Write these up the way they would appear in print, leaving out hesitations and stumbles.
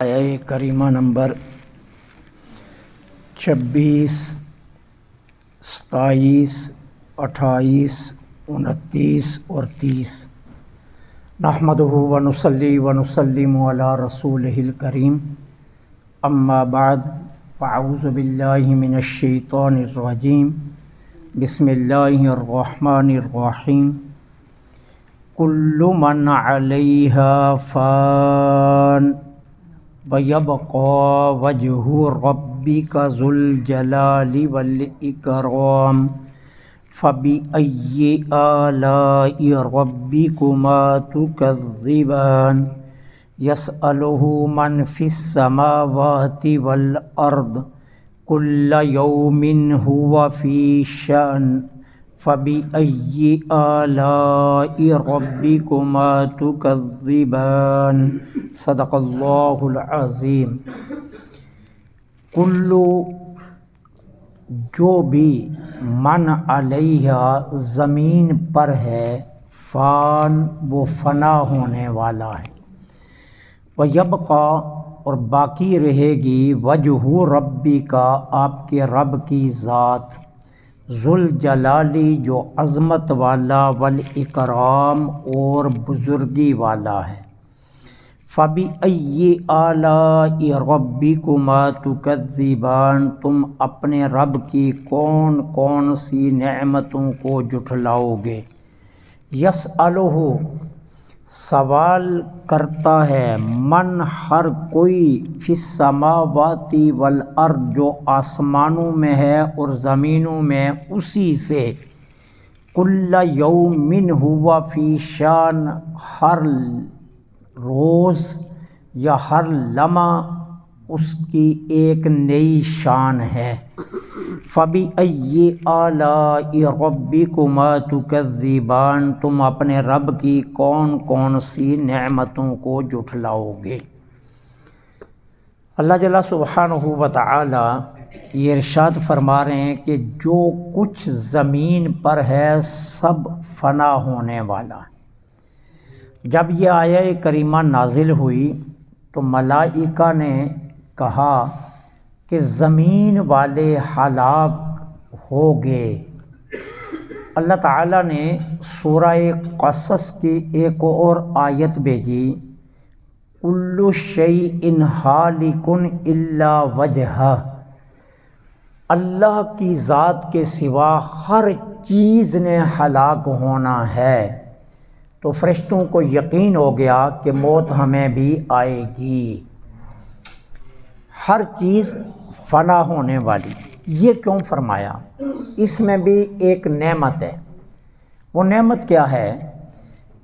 آیہ کریمہ نمبر 26، 27، 28، 29 اور 30۔ نحمدہ ونصلی ونسلم علی رسولہ الکریم، اما بعد فاعوذ باللہ من الشیطان الرجیم، بسم اللہ الرحمن الرحیم۔ کل من علیہا فان وَيَبْقَى وَجْهُ رَبِّكَ ذُو الْجَلَالِ وَالْإِكْرَامِ فَبِأَيِّ آلَاءِ رَبِّكُمَا تُكَذِّبَانِ يَسْأَلُهُ مَنْ فِي السَّمَاوَاتِ وَالْأَرْضِ كُلَّ يَوْمٍ هُوَ فِي شَأْنٍ فَبِأَيِّ آلَاءِ رَبِّكُمَا تُكَذِّبَانِ۔ صدق اللہ العظیم۔ کلو جو بھی من علیہ زمین پر ہے، فان وہ فنا ہونے والا ہے، وَيَبْقَى اور باقی رہے گی، وجہ ربی کا آپ کے رب کی ذات، ذوالجلالی جو عظمت والا، والاکرام اور بزرگی والا ہے۔ فَبِأَيِّ آلَاءِ رَبِّكُمَا تُكَذِّبَانِ تم اپنے رب کی کون کون سی نعمتوں کو جھٹلاؤ گے۔ یسألہ سوال کرتا ہے، من ہر کوئی، فی السماوات والارض جو آسمانوں میں ہے اور زمینوں میں، اسی سے، کل یوم ہوا فی شان ہر روز یا ہر لمحہ اس کی ایک نئی شان ہے۔ فَبِأَيِّ آلَاءِ رَبِّكُمَا تُكَذِّبَانِ تم اپنے رب کی کون کون سی نعمتوں کو جھٹلاؤ گے۔ اللہ جل سبحانہ و تعالی یہ ارشاد فرما رہے ہیں کہ جو کچھ زمین پر ہے سب فنا ہونے والا ہے۔ جب یہ آیہ کریمہ نازل ہوئی تو ملائکہ نے کہا کہ زمین والے ہلاک ہو گئے۔ اللہ تعالیٰ نے سورہ قصص کی ایک اور آیت بھیجی، کل شیء ہالک الا وجہہ، اللہ کی ذات کے سوا ہر چیز نے ہلاک ہونا ہے۔ تو فرشتوں کو یقین ہو گیا کہ موت ہمیں بھی آئے گی، ہر چیز فنا ہونے والی۔ یہ کیوں فرمایا؟ اس میں بھی ایک نعمت ہے۔ وہ نعمت کیا ہے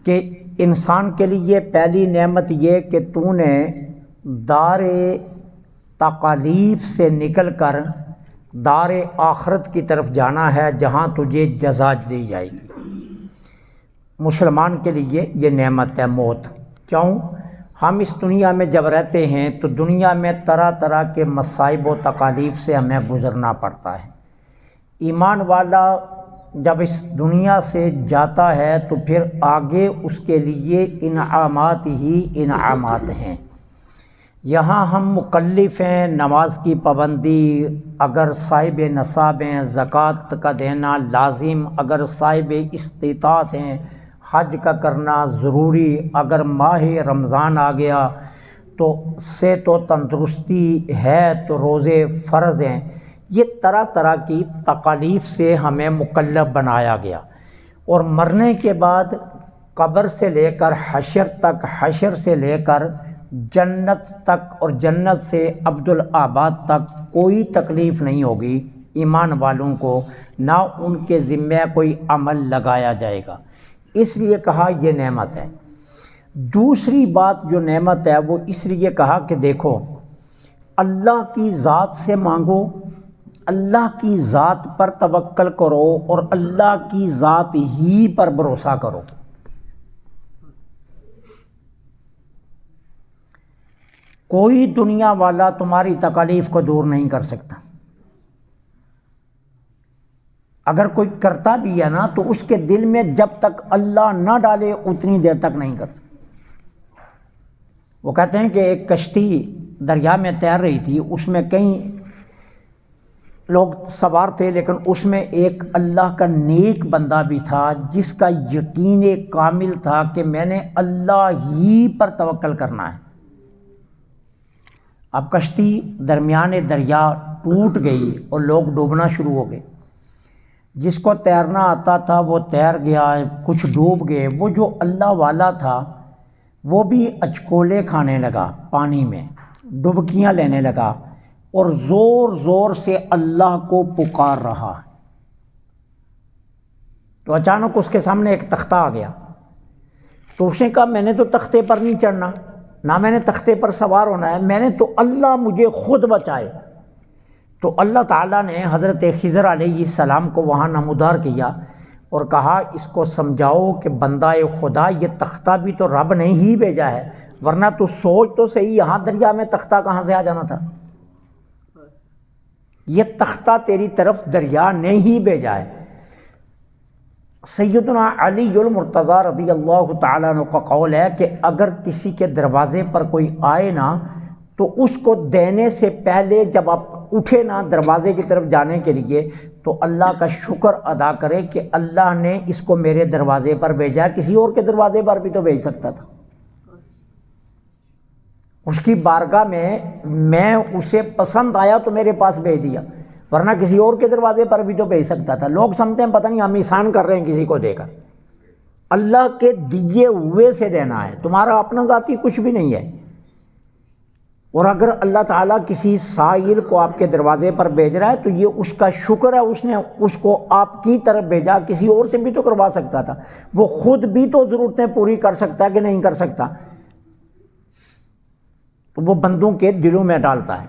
کہ انسان کے لیے پہلی نعمت یہ کہ تو نے دار تکالیف سے نکل کر دار آخرت کی طرف جانا ہے، جہاں تجھے جزا دی جائے گی۔ مسلمان کے لیے یہ نعمت ہے موت۔ کیوں؟ ہم اس دنیا میں جب رہتے ہیں تو دنیا میں طرح طرح کے مصائب و تکالیف سے ہمیں گزرنا پڑتا ہے۔ ایمان والا جب اس دنیا سے جاتا ہے تو پھر آگے اس کے لیے انعامات ہی انعامات ہیں۔ یہاں ہم مکلف ہیں، نماز کی پابندی، اگر صاحب نصاب ہیں زکوٰۃ کا دینا لازم، اگر صاحب استطاعت ہیں حج کا کرنا ضروری، اگر ماہ رمضان آ گیا تو صحت و تندرستی ہے تو روزے فرض ہیں۔ یہ طرح طرح کی تکالیف سے ہمیں مکلف بنایا گیا، اور مرنے کے بعد قبر سے لے کر حشر تک، حشر سے لے کر جنت تک، اور جنت سے عبدالآباد تک کوئی تکلیف نہیں ہوگی ایمان والوں کو، نہ ان کے ذمہ کوئی عمل لگایا جائے گا۔ اس لیے کہا یہ نعمت ہے۔ دوسری بات جو نعمت ہے وہ اس لیے کہا کہ دیکھو اللہ کی ذات سے مانگو، اللہ کی ذات پر توکل کرو، اور اللہ کی ذات ہی پر بھروسہ کرو۔ کوئی دنیا والا تمہاری تکالیف کو دور نہیں کر سکتا۔ اگر کوئی کرتا بھی ہے نا تو اس کے دل میں جب تک اللہ نہ ڈالے اتنی دیر تک نہیں کر سکتا۔ وہ کہتے ہیں کہ ایک کشتی دریا میں تیر رہی تھی، اس میں کئی لوگ سوار تھے، لیکن اس میں ایک اللہ کا نیک بندہ بھی تھا جس کا یقین کامل تھا کہ میں نے اللہ ہی پر توکل کرنا ہے۔ اب کشتی درمیان دریا ٹوٹ گئی اور لوگ ڈوبنا شروع ہو گئے۔ جس کو تیرنا آتا تھا وہ تیر گیا، کچھ ڈوب گئے۔ وہ جو اللہ والا تھا وہ بھی اچکولے کھانے لگا، پانی میں ڈبکیاں لینے لگا اور زور زور سے اللہ کو پکار رہا۔ تو اچانک اس کے سامنے ایک تختہ آ گیا، تو اس نے کہا میں نے تو تختے پر نہیں چڑھنا، نہ میں نے تختے پر سوار ہونا ہے، میں نے تو اللہ مجھے خود بچائے۔ تو اللہ تعالیٰ نے حضرت خضر علیہ السلام کو وہاں نمودار کیا اور کہا اس کو سمجھاؤ کہ بندہ خدا یہ تختہ بھی تو رب نے ہی بھیجا ہے، ورنہ تو سوچ تو صحیح یہاں دریا میں تختہ کہاں سے آ جانا تھا؟ یہ تختہ تیری طرف دریا نے ہی بھیجا ہے۔ سیدنا علی المرتضیٰ رضی اللہ تعالیٰ عنہ کا قول ہے کہ اگر کسی کے دروازے پر کوئی آئے نا تو اس کو دینے سے پہلے جب آپ اٹھے نا دروازے کی طرف جانے کے لیے تو اللہ کا شکر ادا کرے کہ اللہ نے اس کو میرے دروازے پر بھیجا، کسی اور کے دروازے پر بھی تو بھیج سکتا تھا۔ اس کی بارگاہ میں اسے پسند آیا تو میرے پاس بھیج دیا، ورنہ کسی اور کے دروازے پر بھی تو بھیج سکتا تھا۔ لوگ سمجھتے ہیں پتہ نہیں ہم احسان کر رہے ہیں کسی کو دے کر، اللہ کے دیے ہوئے سے دینا ہے، تمہارا اپنا ذاتی کچھ بھی نہیں ہے۔ اور اگر اللہ تعالیٰ کسی سائل کو آپ کے دروازے پر بھیج رہا ہے تو یہ اس کا شکر ہے، اس نے اس کو آپ کی طرف بھیجا، کسی اور سے بھی تو کروا سکتا تھا، وہ خود بھی تو ضرورتیں پوری کر سکتا ہے کہ نہیں کر سکتا، تو وہ بندوں کے دلوں میں ڈالتا ہے۔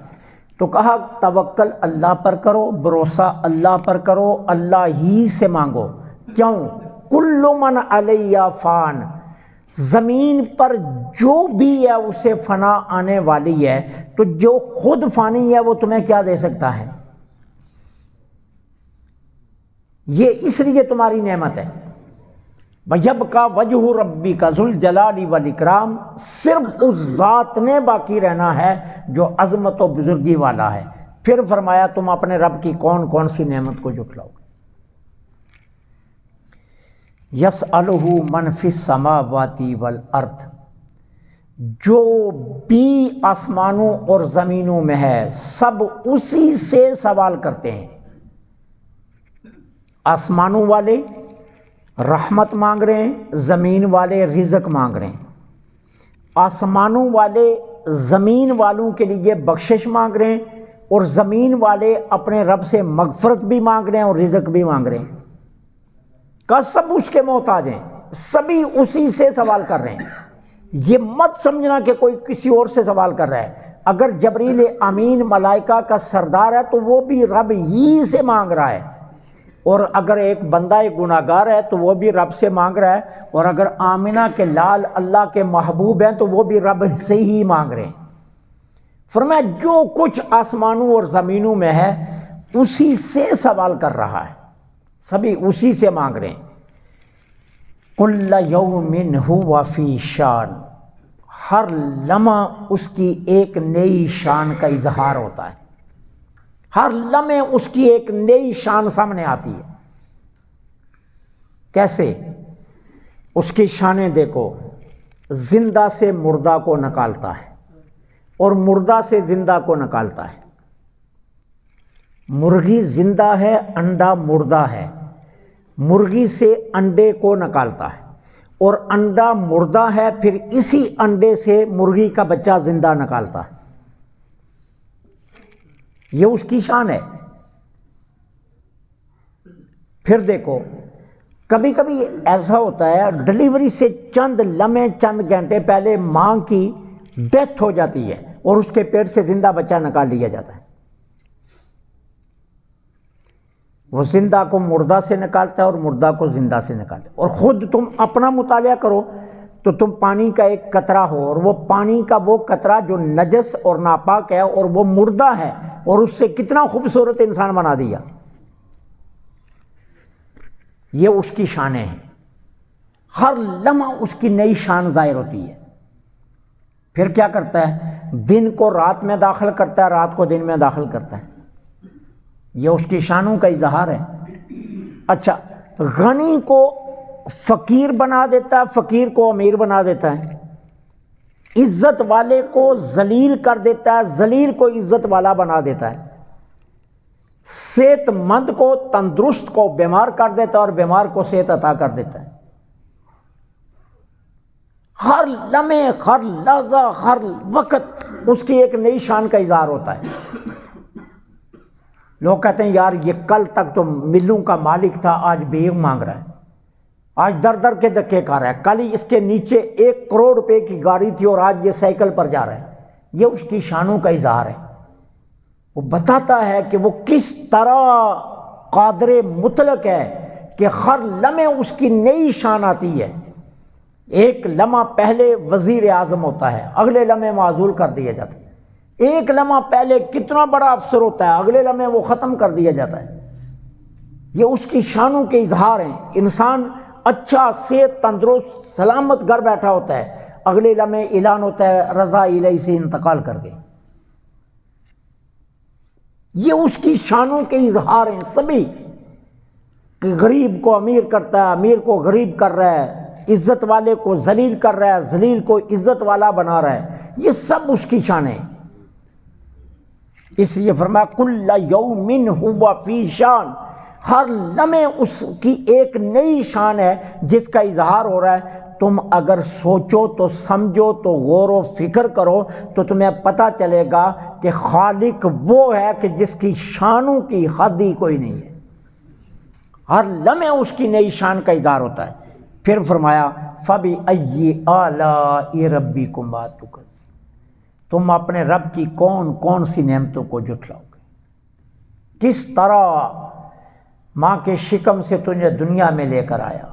تو کہا توکل اللہ پر کرو، بھروسہ اللہ پر کرو، اللہ ہی سے مانگو۔ کیوں؟ کل من علیہ فان، زمین پر جو بھی ہے اسے فنا آنے والی ہے، تو جو خود فانی ہے وہ تمہیں کیا دے سکتا ہے؟ یہ اس لیے تمہاری نعمت ہے۔ وَيَبْقَى وَجْهُ رَبِّكَ ذُو الْجَلَالِ وَالْإِكْرَامِ، صرف اس ذات نے باقی رہنا ہے جو عظمت و بزرگی والا ہے۔ پھر فرمایا تم اپنے رب کی کون کون سی نعمت کو جھٹلاؤ گے؟ يَسْأَلُهُ مَنْ فِي السَّمَاوَاتِ وَالْأَرْضِ، جو بھی آسمانوں اور زمینوں میں ہے سب اسی سے سوال کرتے ہیں۔ آسمانوں والے رحمت مانگ رہے ہیں، زمین والے رزق مانگ رہے ہیں۔ آسمانوں والے زمین والوں کے لیے بخشش مانگ رہے ہیں اور زمین والے اپنے رب سے مغفرت بھی مانگ رہے ہیں اور رزق بھی مانگ رہے ہیں۔ کہ سب اس کے محتاج ہیں، سبھی اسی سے سوال کر رہے ہیں۔ یہ مت سمجھنا کہ کوئی کسی اور سے سوال کر رہا ہے۔ اگر جبریل امین ملائکہ کا سردار ہے تو وہ بھی رب ہی سے مانگ رہا ہے، اور اگر ایک بندہ ایک گناہگار ہے تو وہ بھی رب سے مانگ رہا ہے، اور اگر آمنہ کے لال اللہ کے محبوب ہیں تو وہ بھی رب سے ہی مانگ رہے ہیں۔ فرمایا جو کچھ آسمانوں اور زمینوں میں ہے اسی سے سوال کر رہا ہے، سبھی اسی سے مانگ رہے ہیں۔ کل یوم ھو فی شان، ہر لمحہ اس کی ایک نئی شان کا اظہار ہوتا ہے، ہر لمحے اس کی ایک نئی شان سامنے آتی ہے۔ کیسے؟ اس کی شانیں دیکھو، زندہ سے مردہ کو نکالتا ہے اور مردہ سے زندہ کو نکالتا ہے۔ مرغی زندہ ہے، انڈا مردہ ہے، مرغی سے انڈے کو نکالتا ہے، اور انڈا مردہ ہے، پھر اسی انڈے سے مرغی کا بچہ زندہ نکالتا ہے۔ یہ اس کی شان ہے۔ پھر دیکھو کبھی کبھی ایسا ہوتا ہے ڈلیوری سے چند لمحے چند گھنٹے پہلے ماں کی ڈیتھ ہو جاتی ہے اور اس کے پیٹ سے زندہ بچہ نکال لیا جاتا ہے۔ وہ زندہ کو مردہ سے نکالتا ہے اور مردہ کو زندہ سے نکالتا ہے۔ اور خود تم اپنا مطالعہ کرو تو تم پانی کا ایک قطرہ ہو اور وہ پانی کا وہ قطرہ جو نجس اور ناپاک ہے اور وہ مردہ ہے، اور اس سے کتنا خوبصورت انسان بنا دیا۔ یہ اس کی شانیں ہیں، ہر لمحہ اس کی نئی شان ظاہر ہوتی ہے۔ پھر کیا کرتا ہے؟ دن کو رات میں داخل کرتا ہے، رات کو دن میں داخل کرتا ہے، یہ اس کی شانوں کا اظہار ہے۔ اچھا، غنی کو فقیر بنا دیتا ہے، فقیر کو امیر بنا دیتا ہے، عزت والے کو ذلیل کر دیتا ہے، ذلیل کو عزت والا بنا دیتا ہے، صحت مند کو تندرست کو بیمار کر دیتا ہے اور بیمار کو صحت عطا کر دیتا ہے۔ ہر لمحے، ہر لحظہ، ہر وقت اس کی ایک نئی شان کا اظہار ہوتا ہے۔ لوگ کہتے ہیں یار یہ کل تک تو ملوں کا مالک تھا، آج بھیک مانگ رہا ہے، آج در در کے دھکے کھا رہا ہے، کل ہی اس کے نیچے 1 کروڑ روپے کی گاڑی تھی اور آج یہ سائیکل پر جا رہا ہے۔ یہ اس کی شانوں کا اظہار ہے۔ وہ بتاتا ہے کہ وہ کس طرح قادر مطلق ہے کہ ہر لمحے اس کی نئی شان آتی ہے۔ ایک لمحہ پہلے وزیر اعظم ہوتا ہے، اگلے لمحے معزول کر دیا جاتا ہے۔ ایک لمحہ پہلے کتنا بڑا افسر ہوتا ہے، اگلے لمحے وہ ختم کر دیا جاتا ہے۔ یہ اس کی شانوں کے اظہار ہیں۔ انسان اچھا، صحت، تندرست، سلامت گھر بیٹھا ہوتا ہے، اگلے لمحے اعلان ہوتا ہے رضا الہی سے انتقال کر گئے۔ یہ اس کی شانوں کے اظہار ہیں سبھی، کہ غریب کو امیر کرتا ہے، امیر کو غریب کر رہا ہے، عزت والے کو ذلیل کر رہا ہے، ذلیل کو عزت والا بنا رہا ہے۔ یہ سب اس کی شانیں۔ اس لیے فرمایا کل یوم ہوا فی شان، ہر لمحے اس کی ایک نئی شان ہے جس کا اظہار ہو رہا ہے۔ تم اگر سوچو تو سمجھو تو غور و فکر کرو تو تمہیں پتہ چلے گا کہ خالق وہ ہے کہ جس کی شانوں کی حد ہی کوئی نہیں ہے۔ ہر لمحے اس کی نئی شان کا اظہار ہوتا ہے۔ پھر فرمایا فَبِأَيِّ آلَاءِ رَبِّكُمَا تُكَذِّبَانِ، تم اپنے رب کی کون کون سی نعمتوں کو جھٹلاؤ گے۔ کس طرح ماں کے شکم سے تجھے دنیا میں لے کر آیا،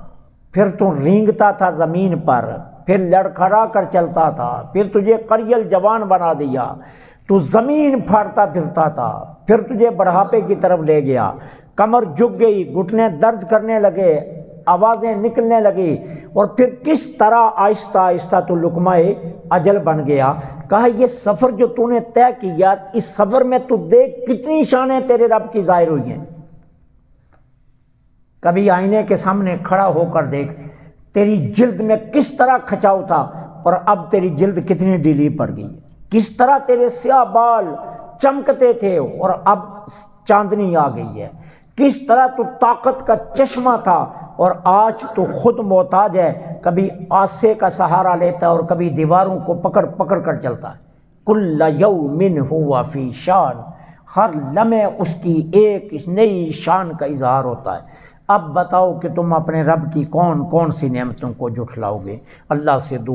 پھر تو رینگتا تھا زمین پر، پھر لڑکھڑا کر چلتا تھا، پھر تجھے قریل جوان بنا دیا، تو زمین پھاڑتا پھرتا تھا، پھر تجھے بڑھاپے کی طرف لے گیا، کمر جھک گئی، گھٹنے درد کرنے لگے، آوازیں نکلنے لگی، اور پھر کس طرح آہستہ آہستہ تو لقمہ اجل بن گیا۔ کہا یہ سفر جو تو نے طے کیا، اس سفر میں تو دیکھ کتنی شانیں تیرے رب کی ظاہر ہوئی ہیں۔ کبھی آئینے کے سامنے کھڑا ہو کر دیکھ تیری جلد میں کس طرح کھچاؤ تھا اور اب تیری جلد کتنی ڈھیلی پڑ گئی ہے، کس طرح تیرے سیاہ بال چمکتے تھے اور اب چاندنی آ گئی ہے، کس طرح تو طاقت کا چشمہ تھا اور آج تو خود محتاج ہے، کبھی آسے کا سہارا لیتا ہے اور کبھی دیواروں کو پکڑ پکڑ کر چلتا ہے۔ کل یوم ہوا فی شان، ہر لمحے اس کی ایک نئی شان کا اظہار ہوتا ہے۔ اب بتاؤ کہ تم اپنے رب کی کون کون سی نعمتوں کو جھٹلاؤ گے۔ اللہ سے دعا